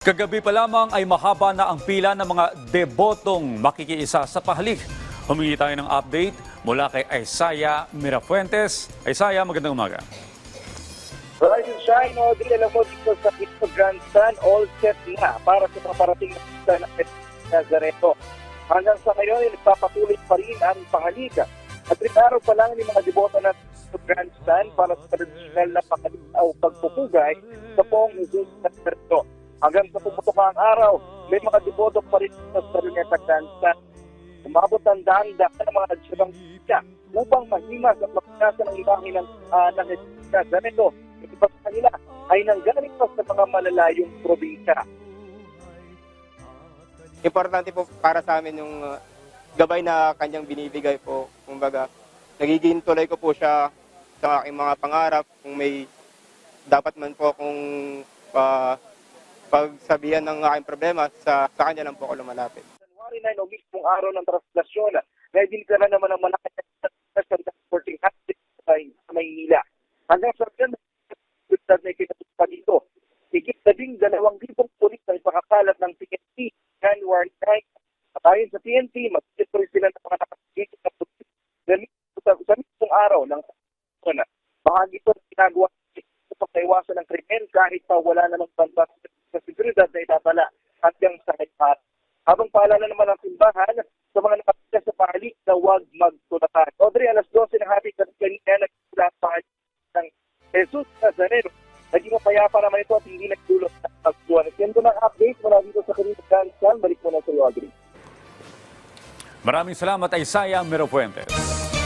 Kagabi pa lamang ay mahaba na ang pila ng mga debotong makikiisa sa pahalik. Humingi tayo ng update mula kay Isaiah Mirafuentes. Isaiah, magandang umaga. Rise and shine, Audrey. Alam mo, dito sa Cristo Grandstand, all set na para sa mga parating na pista ng Nazareto. Hanggang sa ngayon, nagpapatuloy pa rin ang pahalik. At rin araw pa lang ng mga deboto ng Cristo Grandstand para sa traditional na pahalik o pagpupugay sa Poong Jesus Nazareto. Hanggang sa pumutok ang araw, may mga deboto pa rin sa Luneta Grandstand. Umabot ang daan-daan ng mga nagsyabang siya upang mahimas at mapinasan ang imahe ng Nazareto. Yung iba sa kanila ay nanggaling pa sa mga malalayong probinsya. Importante po para sa amin yung gabay na kanyang binibigay po. Kumbaga, nagiging tuloy ko po siya sa aking mga pangarap. Kung may dapat man po akong pagsabihan ng aking problema, sa kanya lang po ako lumalapit. January 9 o mismong araw ng translasyon, may dinigara naman ang malaki na sporting active sa Maynila. Hanggang sa rin, na ikinatupa dito. Higit 12,000 pulis na ipakakalat ng TNT January 9. At ayon sa TNT, mag-ituloy sila ng mga nakasigit na pulis sa mismong araw ng translasyon. Bahagi ito ang ginagawa upang naiwasan ng krimen kahit pa wala namang bantas sa seguridad na itatala hanggang sa higpat. Habang paalala naman ang simbahan sa mga nakapila sa pahalik na huwag magtulakan. Audrey, alas 12 ng hapit kanina nagsimula ang pahalik ng Jesus Nazareno. Naging mapayapa naman ito at hindi nagdulot ng pagsuwan. Yan doon ang update mula dito sa Cristo Grandstand. Balik mo na sa iyo, Audrey. Maraming salamat, Isaiah Mirafuentes.